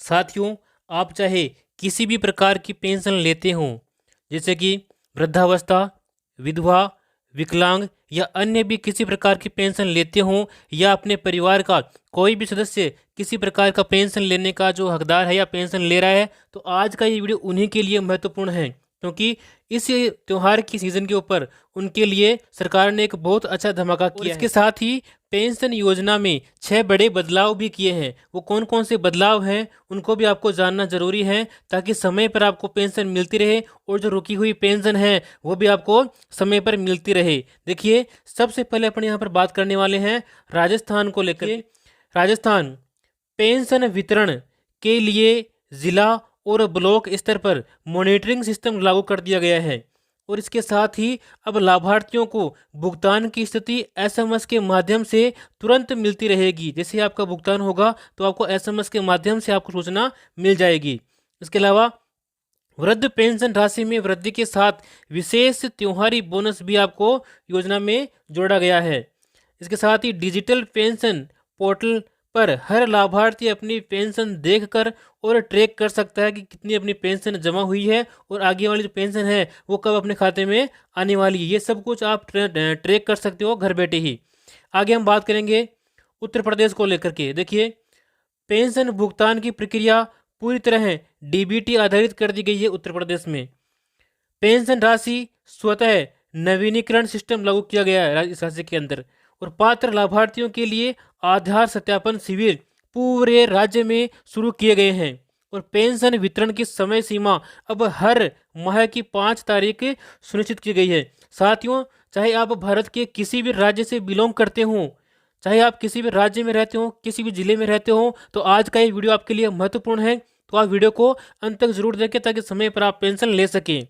साथियों, आप चाहे किसी भी प्रकार की पेंशन लेते हों, जैसे कि वृद्धावस्था, विधवा, विकलांग या अन्य भी किसी प्रकार की पेंशन लेते हों, या अपने परिवार का कोई भी सदस्य किसी प्रकार का पेंशन लेने का जो हकदार है या पेंशन ले रहा है, तो आज का ये वीडियो उन्हीं के लिए महत्वपूर्ण है, क्योंकि इस त्यौहार की सीज़न के ऊपर उनके लिए सरकार ने एक बहुत अच्छा धमाका किया है। इसके साथ ही पेंशन योजना में 6 बड़े बदलाव भी किए हैं। वो कौन कौन से बदलाव हैं उनको भी आपको जानना जरूरी है, ताकि समय पर आपको पेंशन मिलती रहे और जो रुकी हुई पेंशन है वो भी आपको समय पर मिलती रहे। देखिए, सबसे पहले अपन यहाँ पर बात करने वाले हैं राजस्थान को लेकर। राजस्थान पेंशन वितरण के लिए जिला और ब्लॉक स्तर पर मॉनिटरिंग सिस्टम लागू कर दिया गया है, और इसके साथ ही अब लाभार्थियों को भुगतान की स्थिति एसएमएस के माध्यम से तुरंत मिलती रहेगी। जैसे आपका भुगतान होगा तो आपको एसएमएस के माध्यम से आपको सूचना मिल जाएगी। इसके अलावा वृद्ध पेंशन राशि में वृद्धि के साथ विशेष त्योहारी बोनस भी आपको योजना में जोड़ा गया है। इसके साथ ही डिजिटल पेंशन पोर्टल पर हर लाभार्थी अपनी पेंशन देखकर और ट्रैक कर सकता है कि कितनी अपनी पेंशन जमा हुई है और आगे वाली जो पेंशन है वो कब अपने खाते में आने वाली है। ये सब कुछ आप ट्रैक कर सकते हो घर बैठे ही। आगे हम बात करेंगे उत्तर प्रदेश को लेकर के। देखिए, पेंशन भुगतान की प्रक्रिया पूरी तरह डीबीटी आधारित कर दी गई है। उत्तर प्रदेश में पेंशन राशि स्वतः नवीनीकरण सिस्टम लागू किया गया है इस राज्य के अंदर, और पात्र लाभार्थियों के लिए आधार सत्यापन शिविर पूरे राज्य में शुरू किए गए हैं, और पेंशन वितरण की समय सीमा अब हर माह की 5 तारीख सुनिश्चित की गई है। साथियों, चाहे आप भारत के किसी भी राज्य से बिलोंग करते हों, चाहे आप किसी भी राज्य में रहते हो, किसी भी जिले में रहते हो, तो आज का ये वीडियो आपके लिए महत्वपूर्ण है। तो आप वीडियो को अंत तक जरूर देखें ताकि समय पर आप पेंशन ले सकें।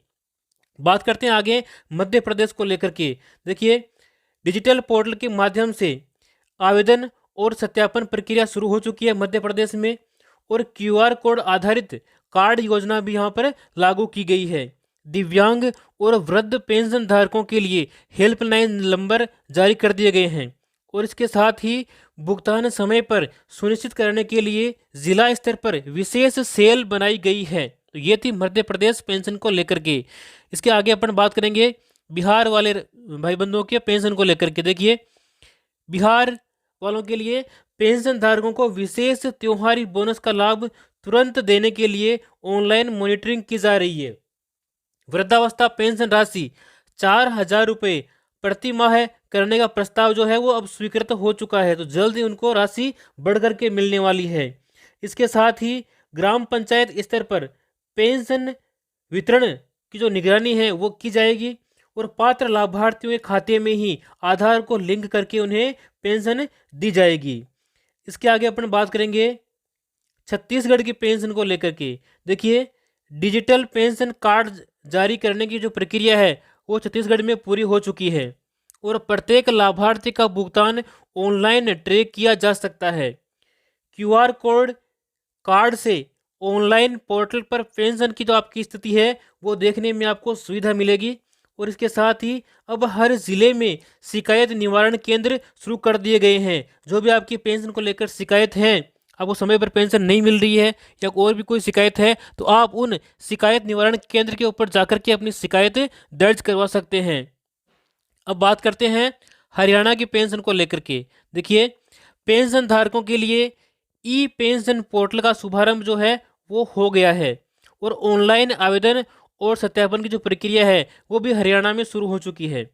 बात करते हैं आगे मध्य प्रदेश को लेकर के। देखिए, डिजिटल पोर्टल के माध्यम से आवेदन और सत्यापन प्रक्रिया शुरू हो चुकी है मध्य प्रदेश में, और क्यूआर कोड आधारित कार्ड योजना भी यहाँ पर लागू की गई है। दिव्यांग और वृद्ध पेंशन धारकों के लिए हेल्पलाइन नंबर जारी कर दिए गए हैं, और इसके साथ ही भुगतान समय पर सुनिश्चित करने के लिए जिला स्तर पर विशेष सेल बनाई गई है। तो ये थी मध्य प्रदेश पेंशन को लेकर के। इसके आगे अपन बात करेंगे बिहार वाले भाई बंधुओं के पेंशन को लेकर के। देखिए, बिहार वालों के लिए पेंशन धारकों को विशेष त्योहारी बोनस का लाभ तुरंत देने के लिए ऑनलाइन मॉनिटरिंग की जा रही है। वृद्धावस्था पेंशन राशि 4,000 रुपये प्रति माह करने का प्रस्ताव जो है वो अब स्वीकृत हो चुका है, तो जल्द ही उनको राशि बढ़ कर के मिलने वाली है। इसके साथ ही ग्राम पंचायत स्तर पर पेंशन वितरण की जो निगरानी है वो की जाएगी, और पात्र लाभार्थियों के खाते में ही आधार को लिंक करके उन्हें पेंशन दी जाएगी। इसके आगे अपन बात करेंगे छत्तीसगढ़ की पेंशन को लेकर के। देखिए, डिजिटल पेंशन कार्ड जारी करने की जो प्रक्रिया है वो छत्तीसगढ़ में पूरी हो चुकी है, और प्रत्येक लाभार्थी का भुगतान ऑनलाइन ट्रैक किया जा सकता है। क्यूआर कोड कार्ड से ऑनलाइन पोर्टल पर पेंशन की जो आपकी स्थिति है वो देखने में आपको सुविधा मिलेगी, और इसके साथ ही अब हर जिले में शिकायत निवारण केंद्र शुरू कर दिए गए हैं। जो भी आपकी पेंशन को लेकर शिकायत है, आपको समय पर पेंशन नहीं मिल रही है या और भी कोई शिकायत है, तो आप उन शिकायत निवारण केंद्र के ऊपर जाकर के अपनी शिकायत दर्ज करवा सकते हैं। अब बात करते हैं हरियाणा की पेंशन को लेकर के। देखिए, पेंशन धारकों के लिए ई पेंशन पोर्टल का शुभारंभ जो है वो हो गया है, और ऑनलाइन आवेदन और सत्यापन की जो प्रक्रिया है वो भी हरियाणा में शुरू हो चुकी है।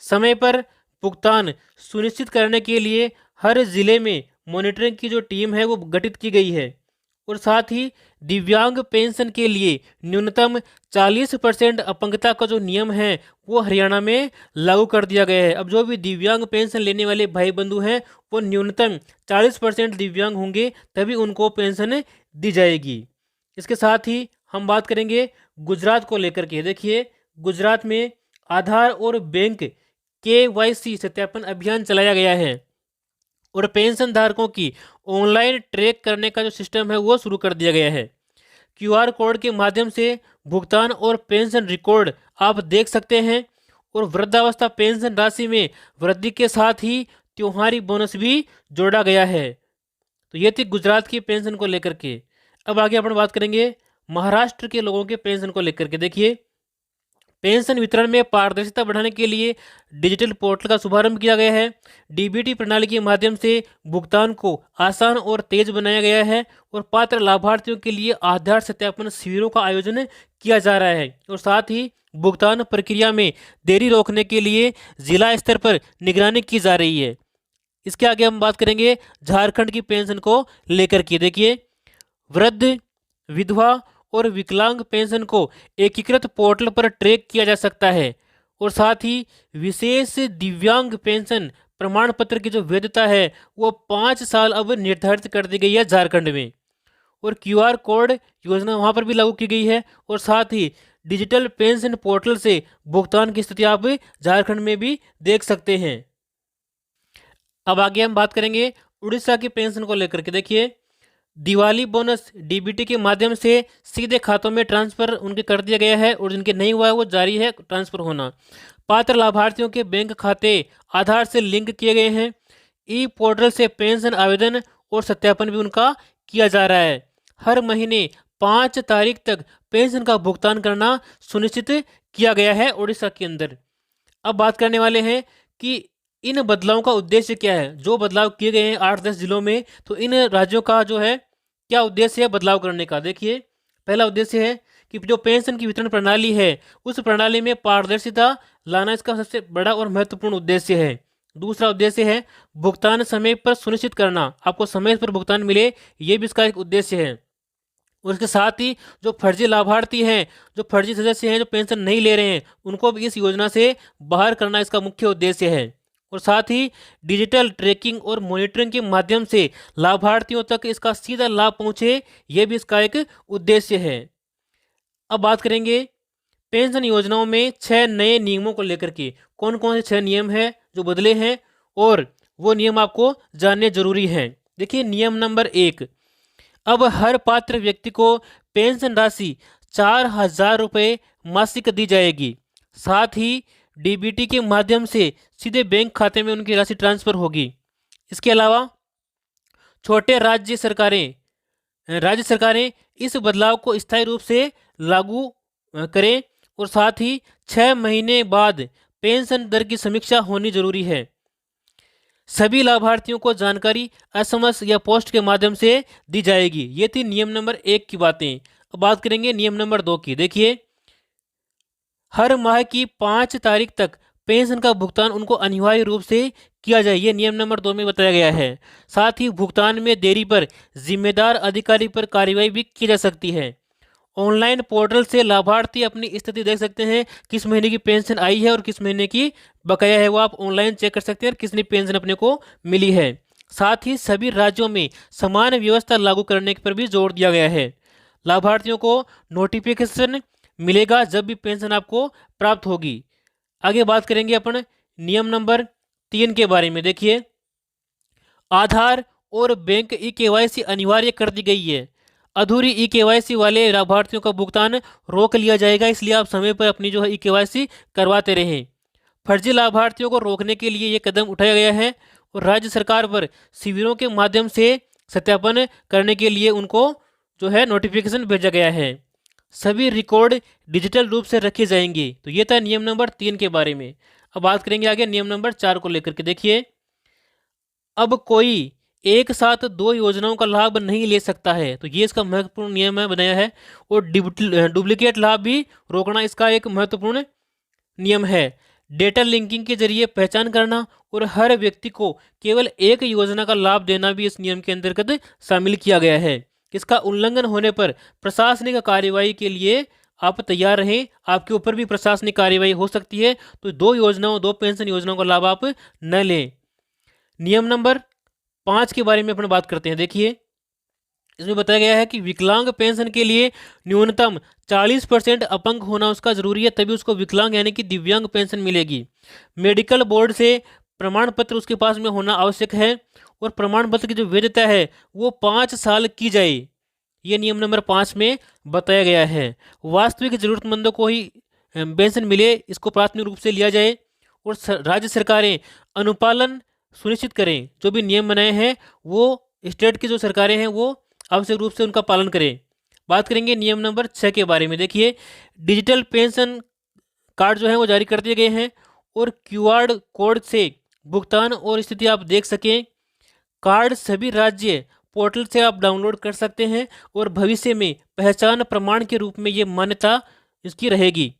समय पर भुगतान सुनिश्चित करने के लिए हर जिले में मॉनिटरिंग की जो टीम है वो गठित की गई है, और साथ ही दिव्यांग पेंशन के लिए न्यूनतम 40% अपंगता का जो नियम है वो हरियाणा में लागू कर दिया गया है। अब जो भी दिव्यांग पेंशन लेने वाले भाई बंधु हैं वो न्यूनतम 40% दिव्यांग होंगे, तभी उनको पेंशन दी जाएगी। इसके साथ ही हम बात करेंगे गुजरात को लेकर के। देखिए, गुजरात में आधार और बैंक केवाईसी सत्यापन अभियान चलाया गया है, और पेंशन धारकों की ऑनलाइन ट्रैक करने का जो सिस्टम है वो शुरू कर दिया गया है। क्यूआर कोड के माध्यम से भुगतान और पेंशन रिकॉर्ड आप देख सकते हैं, और वृद्धावस्था पेंशन राशि में वृद्धि के साथ ही त्योहारी बोनस भी जोड़ा गया है। तो ये थी गुजरात की पेंशन को लेकर के। अब आगे अपन बात करेंगे महाराष्ट्र के लोगों के पेंशन को लेकर के। देखिए, पेंशन वितरण में पारदर्शिता बढ़ाने के लिए डिजिटल पोर्टल का शुभारंभ किया गया है। डीबीटी प्रणाली के माध्यम से भुगतान को आसान और तेज बनाया गया है और पात्र लाभार्थियों के लिए आधार सत्यापन शिविरों का आयोजन किया जा रहा है और साथ ही भुगतान प्रक्रिया में देरी रोकने के लिए जिला स्तर पर निगरानी की जा रही है। इसके आगे हम बात करेंगे झारखंड की पेंशन को लेकर के। देखिए, वृद्ध, विधवा और विकलांग पेंशन को एकीकृत पोर्टल पर ट्रैक किया जा सकता है और साथ ही विशेष दिव्यांग पेंशन प्रमाण पत्र की जो वैधता है वो 5 साल अब निर्धारित कर दी गई है झारखंड में। और क्यूआर कोड योजना वहां पर भी लागू की गई है और साथ ही डिजिटल पेंशन पोर्टल से भुगतान की स्थिति आप झारखंड में भी देख सकते हैं। अब आगे हम बात करेंगे उड़ीसा की पेंशन को लेकर के। देखिए, दिवाली बोनस डीबीटी के माध्यम से सीधे खातों में ट्रांसफर उनके कर दिया गया है और जिनके नहीं हुआ है वो जारी है ट्रांसफर होना। पात्र लाभार्थियों के बैंक खाते आधार से लिंक किए गए हैं। ई पोर्टल से पेंशन आवेदन और सत्यापन भी उनका किया जा रहा है। हर महीने 5 तारीख तक पेंशन का भुगतान करना सुनिश्चित किया गया है उड़ीसा के अंदर। अब बात करने वाले हैं कि इन बदलावों का उद्देश्य क्या है। जो बदलाव किए गए हैं 8-10 जिलों में, तो इन राज्यों का जो है क्या उद्देश्य है बदलाव करने का। देखिए, पहला उद्देश्य है कि जो पेंशन की वितरण प्रणाली है उस प्रणाली में पारदर्शिता लाना इसका सबसे बड़ा और महत्वपूर्ण उद्देश्य है। दूसरा उद्देश्य है भुगतान समय पर सुनिश्चित करना, आपको समय पर भुगतान मिले, ये भी इसका एक उद्देश्य है। और इसके साथ ही जो फर्जी लाभार्थी हैं, जो फर्जी सदस्य हैं, जो पेंशन नहीं ले रहे हैं, उनको भी इस योजना से बाहर करना इसका मुख्य उद्देश्य है। और साथ ही डिजिटल ट्रैकिंग और मॉनिटरिंग के माध्यम से लाभार्थियों तक इसका सीधा लाभ पहुंचे, ये भी इसका एक उद्देश्य है। अब बात करेंगे पेंशन योजनाओं में 6 नए नियमों को लेकर के। कौन कौन से 6 नियम हैं जो बदले हैं और वो नियम आपको जानने जरूरी हैं। देखिए, नियम नंबर 1, अब हर पात्र व्यक्ति को पेंशन राशि 4,000 रुपये मासिक दी जाएगी। साथ ही डीबीटी के माध्यम से सीधे बैंक खाते में उनकी राशि ट्रांसफर होगी। इसके अलावा छोटे राज्य सरकारें इस बदलाव को स्थायी रूप से लागू करें और साथ ही 6 महीने बाद पेंशन दर की समीक्षा होनी जरूरी है। सभी लाभार्थियों को जानकारी एसएमएस या पोस्ट के माध्यम से दी जाएगी। ये थी नियम नंबर 1 की बातें। अब बात करेंगे नियम नंबर 2 की। देखिए, हर माह की 5 तारीख तक पेंशन का भुगतान उनको अनिवार्य रूप से किया जाए, ये नियम नंबर 2 में बताया गया है। साथ ही भुगतान में देरी पर जिम्मेदार अधिकारी पर कार्रवाई भी की जा सकती है। ऑनलाइन पोर्टल से लाभार्थी अपनी स्थिति देख सकते हैं, किस महीने की पेंशन आई है और किस महीने की बकाया है, वो आप ऑनलाइन चेक कर सकते हैं, कितनी पेंशन अपने को मिली है। साथ ही सभी राज्यों में समान व्यवस्था लागू करने पर भी जोर दिया गया है। लाभार्थियों को नोटिफिकेशन मिलेगा जब भी पेंशन आपको प्राप्त होगी। आगे बात करेंगे अपन नियम नंबर 3 के बारे में। देखिए, आधार और बैंक ई-केवाईसी अनिवार्य कर दी गई है। अधूरी ई-केवाईसी वाले लाभार्थियों का भुगतान रोक लिया जाएगा, इसलिए आप समय पर अपनी जो है ई-केवाईसी करवाते रहें। फर्जी लाभार्थियों को रोकने के लिए ये कदम उठाया गया है और राज्य सरकार पर शिविरों के माध्यम से सत्यापन करने के लिए उनको जो है नोटिफिकेशन भेजा गया है। सभी रिकॉर्ड डिजिटल रूप से रखे जाएंगे। तो ये था नियम नंबर 3 के बारे में। अब बात करेंगे आगे नियम नंबर 4 को लेकर के। देखिए, अब कोई एक साथ 2 योजनाओं का लाभ नहीं ले सकता है, तो ये इसका महत्वपूर्ण नियम है बनाया है। और डुप्लीकेट लाभ भी रोकना इसका एक महत्वपूर्ण नियम है। डेटा लिंकिंग के जरिए पहचान करना और हर व्यक्ति को केवल एक योजना का लाभ देना भी इस नियम के अंतर्गत शामिल किया गया है। इसका उल्लंघन होने पर प्रशासनिक कार्यवाही के लिए आप तैयार रहें, आपके ऊपर भी प्रशासनिक कार्यवाही हो सकती है। तो 2 पेंशन योजनाओं का लाभ आप न लें। नियम नंबर 5 के बारे में अपन बात करते हैं। देखिए, इसमें बताया गया है कि विकलांग पेंशन के लिए न्यूनतम 40% अपंग होना उसका जरूरी है, तभी उसको विकलांग यानी कि दिव्यांग पेंशन मिलेगी। मेडिकल बोर्ड से प्रमाण पत्र उसके पास में होना आवश्यक है और प्रमाण पत्र की जो वैधता है वो 5 साल की जाए, ये नियम नंबर 5 में बताया गया है। वास्तविक जरूरतमंदों को ही पेंशन मिले, इसको प्राथमिक रूप से लिया जाए और राज्य सरकारें अनुपालन सुनिश्चित करें। जो भी नियम बनाए हैं वो स्टेट की जो सरकारें हैं वो आवश्यक रूप से उनका पालन करें। बात करेंगे नियम नंबर 6 के बारे में। देखिए, डिजिटल पेंशन कार्ड जो है वो जारी कर दिए गए हैं और क्यूआर कोड से भुगतान और स्थिति आप देख सकें। कार्ड सभी राज्य पोर्टल से आप डाउनलोड कर सकते हैं और भविष्य में पहचान प्रमाण के रूप में ये मान्यता इसकी रहेगी।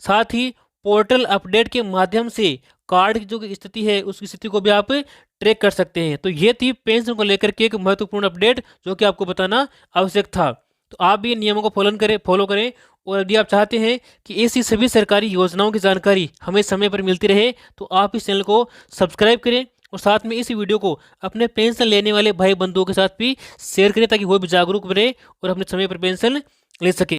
साथ ही पोर्टल अपडेट के माध्यम से कार्ड की जो स्थिति है उसकी स्थिति को भी आप ट्रैक कर सकते हैं। तो ये थी पेंशन को लेकर के एक महत्वपूर्ण अपडेट जो कि आपको बताना आवश्यक था। तो आप भी इन नियमों को फॉलो करें और यदि आप चाहते हैं कि ऐसी सभी सरकारी योजनाओं की जानकारी हमें समय पर मिलती रहे तो आप इस चैनल को सब्सक्राइब करें और साथ में इस वीडियो को अपने पेंशन लेने वाले भाई बंधुओं के साथ भी शेयर करें ताकि वो भी जागरूक बने और अपने समय पर पेंशन ले सके।